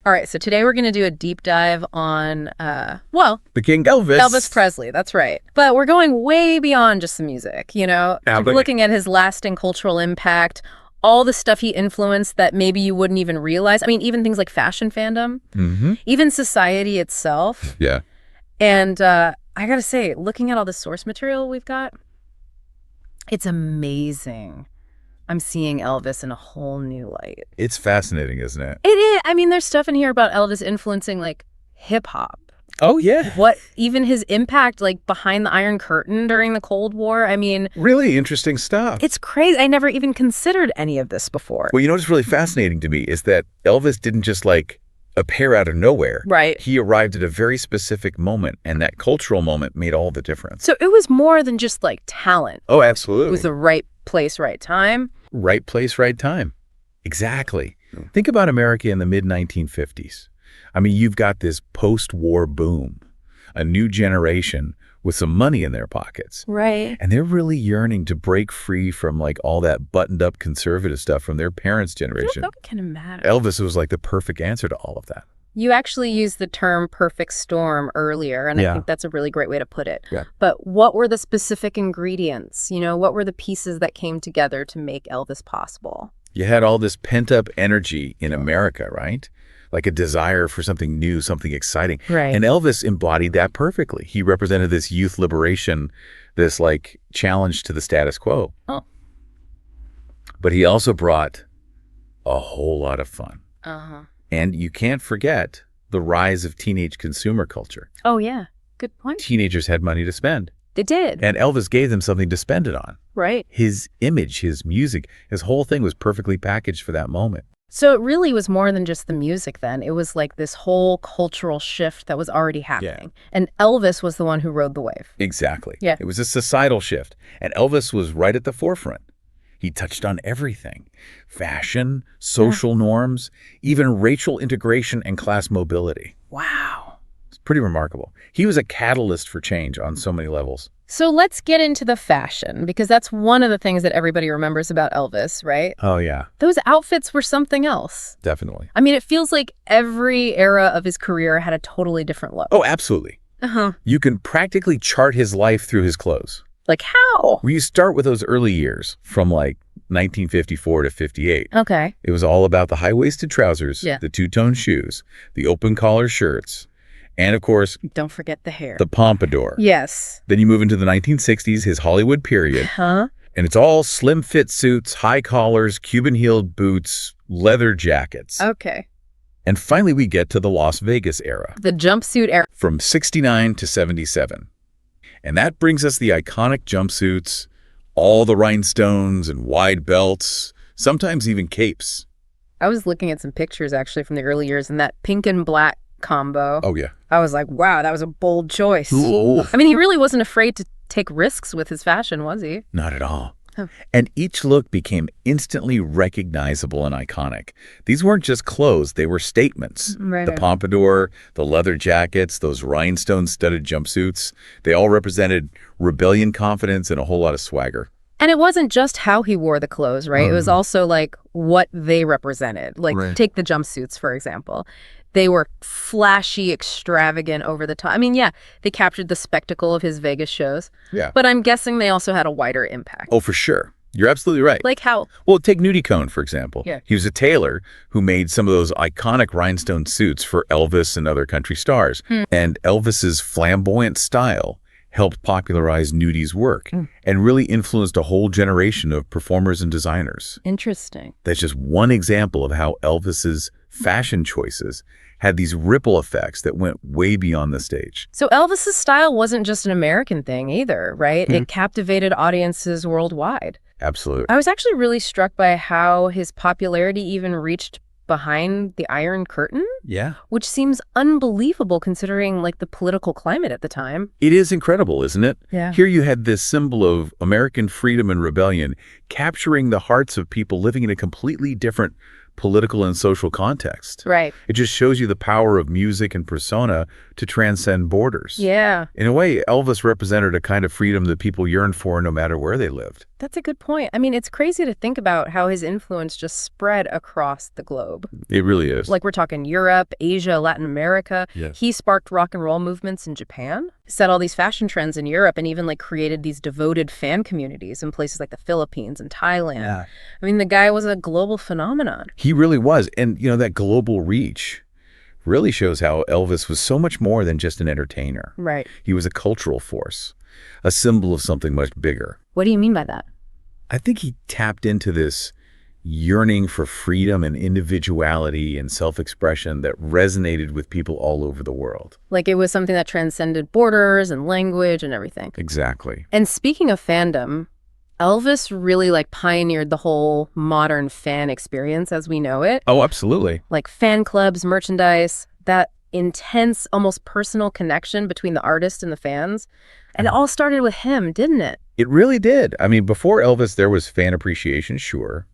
All right, so today we're going to do a deep dive on, the King Elvis. Elvis Presley, that's right. But we're going way beyond just the music, We're looking at his lasting cultural impact, all the stuff he influenced that maybe you wouldn't even realize. I mean, even things like fashion fandom, even society itself. Yeah. And I got to say, looking at all the source material we've got, it's amazing. I'm seeing Elvis in a whole new light. It's fascinating, isn't it? It is. I mean, there's stuff in here about Elvis influencing, like, hip-hop. Oh, yeah. Even his impact, like, behind the Iron Curtain during the Cold War. I mean... Really interesting stuff. It's crazy. I never even considered any of this before. Well, what's really fascinating to me is that Elvis didn't just, appear out of nowhere. Right. He arrived at a very specific moment, and that cultural moment made all the difference. So it was more than just, talent. Oh, absolutely. It was the right place, right time. Right place, right time. Exactly. Think about America in the mid-1950s. I mean, you've got this post-war boom, a new generation with some money in their pockets. Right. And they're really yearning to break free from all that buttoned-up conservative stuff from their parents' generation. I can imagine. Elvis was the perfect answer to all of that. You actually used the term perfect storm earlier, and I think that's a really great way to put it. Yeah. But what were the specific ingredients? What were the pieces that came together to make Elvis possible? You had all this pent-up energy in America, right? Like a desire for something new, something exciting. Right. And Elvis embodied that perfectly. He represented this youth liberation, this challenge to the status quo. Oh. But he also brought a whole lot of fun. Uh-huh. And you can't forget the rise of teenage consumer culture. Oh, yeah. Good point. Teenagers had money to spend. They did. And Elvis gave them something to spend it on. Right. His image, his music, his whole thing was perfectly packaged for that moment. So it really was more than just the music then. It was this whole cultural shift that was already happening. Yeah. And Elvis was the one who rode the wave. Exactly. Yeah. It was a societal shift. And Elvis was right at the forefront. He touched on everything: fashion, social norms, even racial integration and class mobility. Wow. It's pretty remarkable. He was a catalyst for change on so many levels. So let's get into the fashion, because that's one of the things that everybody remembers about Elvis, right? Oh, yeah. Those outfits were something else. Definitely. I mean, it feels like every era of his career had a totally different look. Oh, absolutely. Uh-huh. You can practically chart his life through his clothes. Like how? Well, you start with those early years from 1954 to 58. Okay. It was all about the high-waisted trousers, Yeah. the two-tone shoes, the open-collar shirts, and, of course, don't forget the hair. the pompadour. Yes. Then you move into the 1960s, his Hollywood period. Huh? And it's all slim-fit suits, high collars, Cuban-heeled boots, leather jackets. Okay. And finally, we get to the Las Vegas era. The jumpsuit era. From 69 to 77. And that brings us the iconic jumpsuits, all the rhinestones and wide belts, sometimes even capes. I was looking at some pictures, actually, from the early years, and that pink and black combo. Oh, yeah. I was like, wow, that was a bold choice. Ooh. I mean, he really wasn't afraid to take risks with his fashion, was he? Not at all. Oh. And each look became instantly recognizable and iconic. These weren't just clothes, they were statements. Right. The pompadour, the leather jackets, those rhinestone-studded jumpsuits, they all represented rebellion, confidence, and a whole lot of swagger. And it wasn't just how he wore the clothes, right? It was also what they represented. Right. Take the jumpsuits, for example. They were flashy, extravagant, over the top. I mean, yeah, they captured the spectacle of his Vegas shows. Yeah. But I'm guessing they also had a wider impact. Oh, for sure. You're absolutely right. Like how? Well, take Nudie Cohn, for example. Yeah. He was a tailor who made some of those iconic rhinestone suits for Elvis and other country stars. And Elvis's flamboyant style helped popularize Nudie's work and really influenced a whole generation of performers and designers. Interesting. That's just one example of how Elvis's fashion choices had these ripple effects that went way beyond the stage. So Elvis's style wasn't just an American thing either, right? It captivated audiences worldwide. Absolutely. I was actually really struck by how his popularity even reached behind the Iron Curtain. Yeah. Which seems unbelievable considering the political climate at the time. It is incredible, isn't it? Yeah. Here you had this symbol of American freedom and rebellion capturing the hearts of people living in a completely different political and social context. Right. It just shows you the power of music and persona to transcend borders. Yeah. In a way, Elvis represented a kind of freedom that people yearned for no matter where they lived. That's a good point. I mean, it's crazy to think about how his influence just spread across the globe. It really is. Like we're talking Europe, Asia, Latin America. Yes. He sparked rock and roll movements in Japan, set all these fashion trends in Europe, and even like created these devoted fan communities in places like the Philippines and Thailand. Yeah. I mean, the guy was a global phenomenon. He really was. And, that global reach really shows how Elvis was so much more than just an entertainer. Right. He was a cultural force, a symbol of something much bigger. What do you mean by that? I think he tapped into this yearning for freedom and individuality and self-expression that resonated with people all over the world. Like it was something that transcended borders and language and everything. Exactly. And speaking of fandom, Elvis really like pioneered the whole modern fan experience as we know it. Oh, absolutely. Like fan clubs, merchandise, that intense, almost personal connection between the artist and the fans. And it all started with him, didn't it? It really did. I mean, before Elvis, there was fan appreciation, sure,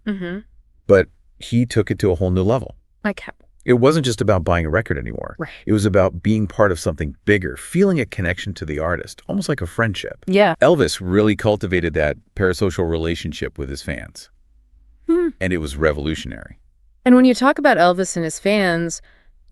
but he took it to a whole new level. Like, It wasn't just about buying a record anymore. right. It was about being part of something bigger, feeling a connection to the artist, almost like a friendship. Yeah. Elvis really cultivated that parasocial relationship with his fans, and it was revolutionary. And when you talk about Elvis and his fans,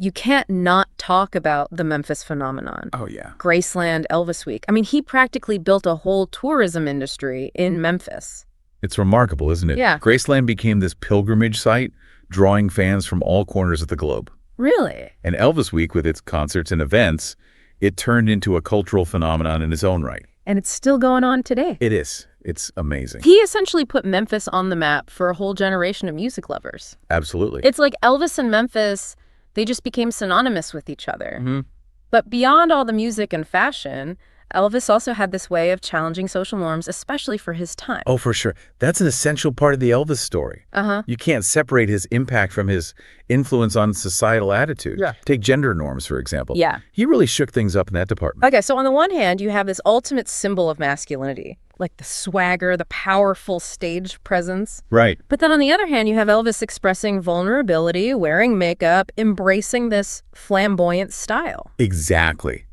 you can't not talk about the Memphis phenomenon. Oh, yeah. Graceland, Elvis Week. I mean, he practically built a whole tourism industry in Memphis. It's remarkable, isn't it? Yeah. Graceland became this pilgrimage site, drawing fans from all corners of the globe. Really? And Elvis Week, with its concerts and events, it turned into a cultural phenomenon in its own right. And it's still going on today. It is. It's amazing. He essentially put Memphis on the map for a whole generation of music lovers. Absolutely. It's like Elvis and Memphis, they just became synonymous with each other. But beyond all the music and fashion, Elvis also had this way of challenging social norms, especially for his time. Oh, for sure. That's an essential part of the Elvis story. You can't separate his impact from his influence on societal attitudes. Yeah. Take gender norms, for example. Yeah. He really shook things up in that department. Okay, so on the one hand, you have this ultimate symbol of masculinity, like the swagger, the powerful stage presence. Right. But then on the other hand, you have Elvis expressing vulnerability, wearing makeup, embracing this flamboyant style. Exactly.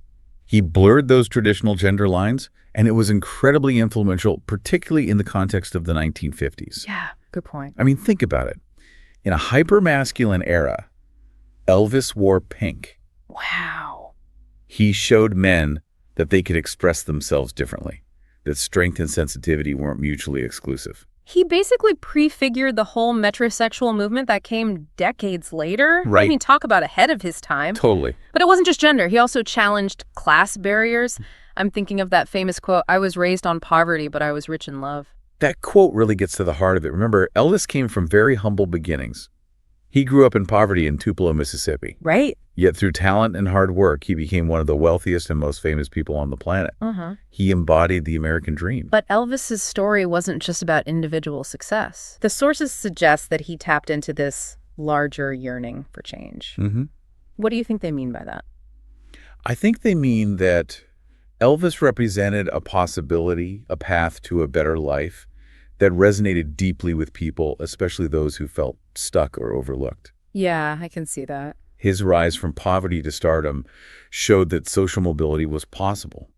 He blurred those traditional gender lines, and it was incredibly influential, particularly in the context of the 1950s. Yeah, good point. I mean, think about it. In a hyper-masculine era, Elvis wore pink. Wow. He showed men that they could express themselves differently, that strength and sensitivity weren't mutually exclusive. He basically prefigured the whole metrosexual movement that came decades later. Right. I mean, talk about ahead of his time. Totally. But it wasn't just gender. He also challenged class barriers. I'm thinking of that famous quote, "I was raised on poverty, but I was rich in love." That quote really gets to the heart of it. Remember, Elvis came from very humble beginnings. He grew up in poverty in Tupelo, Mississippi. Right. Yet through talent and hard work, he became one of the wealthiest and most famous people on the planet. He embodied the American dream. But Elvis's story wasn't just about individual success. The sources suggest that he tapped into this larger yearning for change. What do you think they mean by that? I think they mean that Elvis represented a possibility, a path to a better life that resonated deeply with people, especially those who felt stuck or overlooked. Yeah, I can see that. His rise from poverty to stardom showed that social mobility was possible,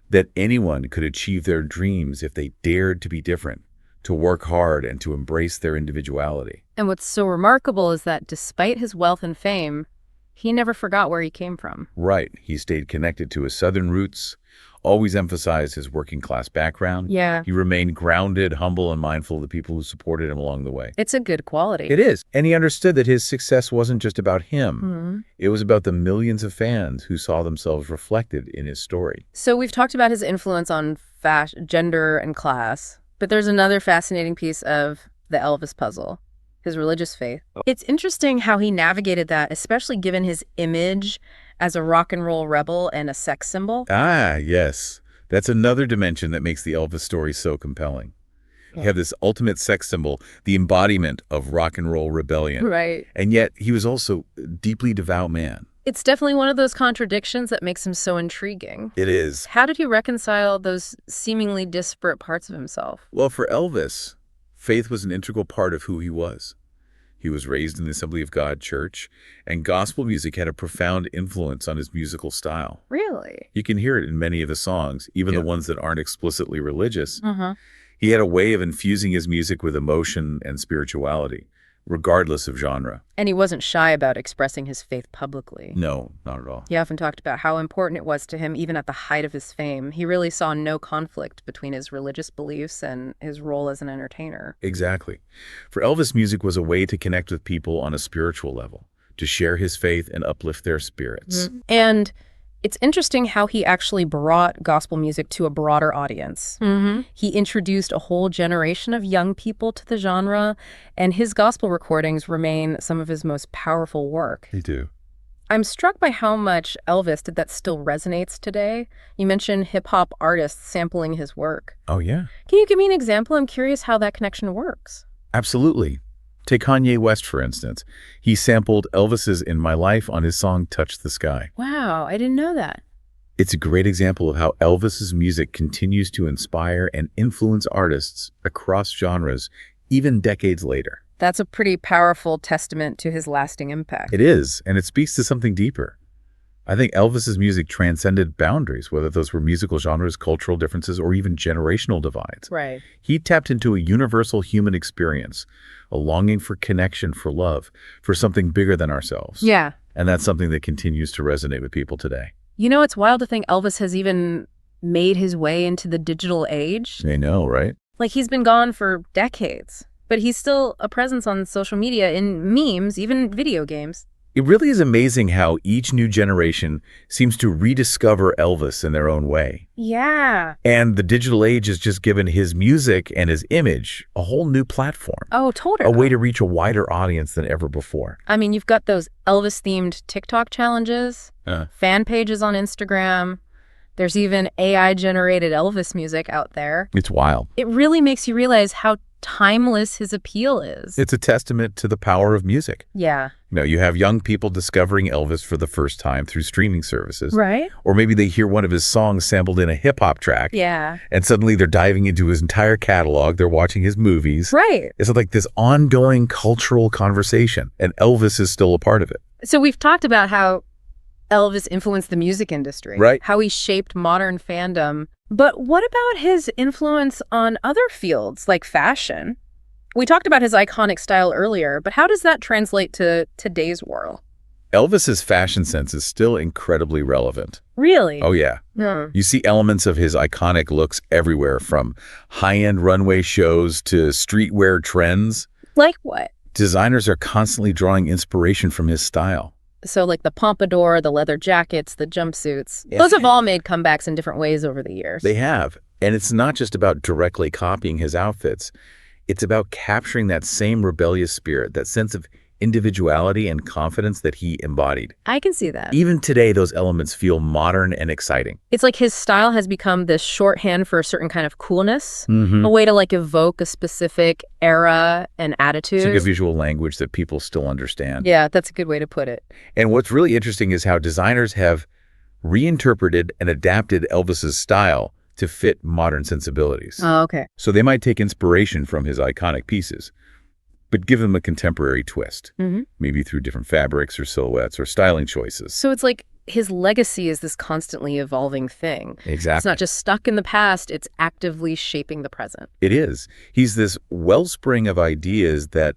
that anyone could achieve their dreams if they dared to be different, to work hard, and to embrace their individuality. And what's so remarkable is that despite his wealth and fame, he never forgot where he came from. Right. He stayed connected to his Southern roots, always emphasized his working class background. Yeah. He remained grounded, humble, and mindful of the people who supported him along the way. It's a good quality. It is. And he understood that his success wasn't just about him. It was about the millions of fans who saw themselves reflected in his story. So we've talked about his influence on gender and class, but there's another fascinating piece of the Elvis puzzle, his religious faith. It's interesting how he navigated that, especially given his image as a rock and roll rebel and a sex symbol. Ah, yes. That's another dimension that makes the Elvis story so compelling. You have this ultimate sex symbol, the embodiment of rock and roll rebellion. Right. And yet he was also a deeply devout man. It's definitely one of those contradictions that makes him so intriguing. It is. How did he reconcile those seemingly disparate parts of himself? Well, for Elvis, faith was an integral part of who he was. He was raised in the Assembly of God church, and gospel music had a profound influence on his musical style. Really? You can hear it in many of the songs, even the ones that aren't explicitly religious. He had a way of infusing his music with emotion and spirituality, regardless of genre. And he wasn't shy about expressing his faith publicly. No, not at all. He often talked about how important it was to him even at the height of his fame. He really saw no conflict between his religious beliefs and his role as an entertainer. Exactly. For Elvis, music was a way to connect with people on a spiritual level, to share his faith and uplift their spirits. And it's interesting how he actually brought gospel music to a broader audience. He introduced a whole generation of young people to the genre, and his gospel recordings remain some of his most powerful work. They do. I'm struck by how much Elvis did that still resonates today. You mentioned hip-hop artists sampling his work. Oh, yeah. Can you give me an example? I'm curious how that connection works. Absolutely. Take Kanye West, for instance. He sampled Elvis's In My Life on his song Touch the Sky. Wow, I didn't know that. It's a great example of how Elvis's music continues to inspire and influence artists across genres, even decades later. That's a pretty powerful testament to his lasting impact. It is, and it speaks to something deeper. I think Elvis's music transcended boundaries, whether those were musical genres, cultural differences, or even generational divides. Right. He tapped into a universal human experience, a longing for connection, for love, for something bigger than ourselves. Yeah. And that's something that continues to resonate with people today. You know, it's wild to think Elvis has even made his way into the digital age. They know, right? Like, he's been gone for decades, but he's still a presence on social media, in memes, even video games. It really is amazing how each new generation seems to rediscover Elvis in their own way. Yeah. And the digital age has just given his music and his image a whole new platform. Oh, totally. A way to reach a wider audience than ever before. I mean, you've got those Elvis-themed TikTok challenges, fan pages on Instagram. There's even AI-generated Elvis music out there. It's wild. It really makes you realize how timeless his appeal is. It's a testament to the power of music. Yeah. You know, you have young people discovering Elvis for the first time through streaming services. Right. Or maybe they hear one of his songs sampled in a hip-hop track. Yeah. And suddenly they're diving into his entire catalog. They're watching his movies. Right. It's like this ongoing cultural conversation, and Elvis is still a part of it. So we've talked about how Elvis influenced the music industry. Right. How he shaped modern fandom. But what about his influence on other fields like fashion? We talked about his iconic style earlier, but how does that translate to today's world? Elvis's fashion sense is still incredibly relevant. Really? Oh, yeah. You see elements of his iconic looks everywhere, from high-end runway shows to streetwear trends. Like what? Designers are constantly drawing inspiration from his style. So like the pompadour, the leather jackets, the jumpsuits. Those have all made comebacks in different ways over the years. They have. And it's not just about directly copying his outfits. It's about capturing that same rebellious spirit, that sense of individuality and confidence that he embodied. I can see that. Even today, those elements feel modern and exciting. It's like his style has become this shorthand for a certain kind of coolness, a way to like evoke a specific era and attitude. It's like a visual language that people still understand. Yeah, that's a good way to put it. And what's really interesting is how designers have reinterpreted and adapted Elvis's style to fit modern sensibilities. Oh, okay. So they might take inspiration from his iconic pieces, but give them a contemporary twist, maybe through different fabrics or silhouettes or styling choices. So it's like his legacy is this constantly evolving thing. Exactly. It's not just stuck in the past, it's actively shaping the present. It is. He's this wellspring of ideas that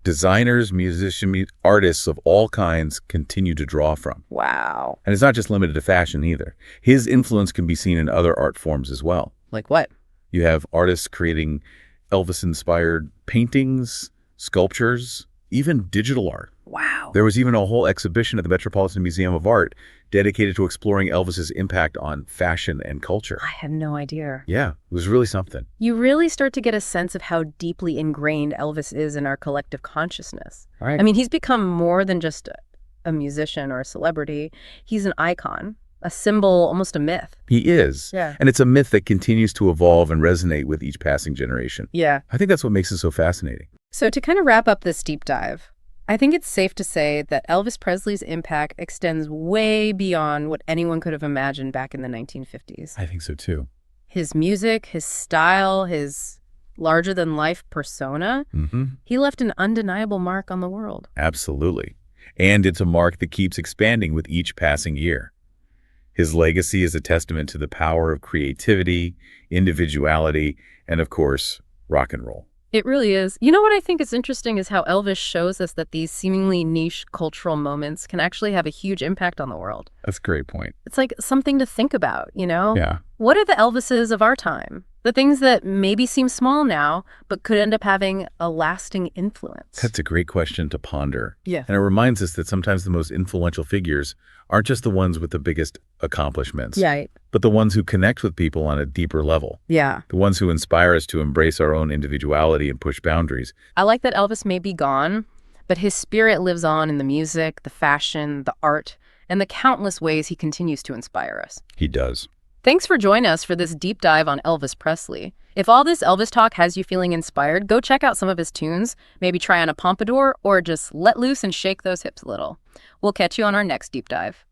designers, musicians, artists of all kinds continue to draw from. Wow. And it's not just limited to fashion either. His influence can be seen in other art forms as well. Like what? You have artists creating Elvis-inspired paintings, sculptures, even digital art. Wow. There was even a whole exhibition at the Metropolitan Museum of Art dedicated to exploring Elvis's impact on fashion and culture. I had no idea. Yeah, it was really something. You really start to get a sense of how deeply ingrained Elvis is in our collective consciousness. Right. I mean, he's become more than just a musician or a celebrity. He's an icon, a symbol, almost a myth. He is. Yeah. And it's a myth that continues to evolve and resonate with each passing generation. Yeah. I think that's what makes it so fascinating. So to kind of wrap up this deep dive, I think it's safe to say that Elvis Presley's impact extends way beyond what anyone could have imagined back in the 1950s. I think so too. His music, his style, his larger-than-life persona, he left an undeniable mark on the world. Absolutely. And it's a mark that keeps expanding with each passing year. His legacy is a testament to the power of creativity, individuality, and of course, rock and roll. It really is. You know what I think is interesting is how Elvis shows us that these seemingly niche cultural moments can actually have a huge impact on the world. That's a great point. It's like something to think about, you know? Yeah. What are the Elvises of our time? The things that maybe seem small now, but could end up having a lasting influence. That's a great question to ponder. Yeah. And it reminds us that sometimes the most influential figures aren't just the ones with the biggest accomplishments, Yeah. but the ones who connect with people on a deeper level. Yeah. The ones who inspire us to embrace our own individuality and push boundaries. I like that Elvis may be gone, but his spirit lives on in the music, the fashion, the art, and the countless ways he continues to inspire us. He does. Thanks for joining us for this deep dive on Elvis Presley. If all this Elvis talk has you feeling inspired, go check out some of his tunes, maybe try on a pompadour, or just let loose and shake those hips a little. We'll catch you on our next deep dive.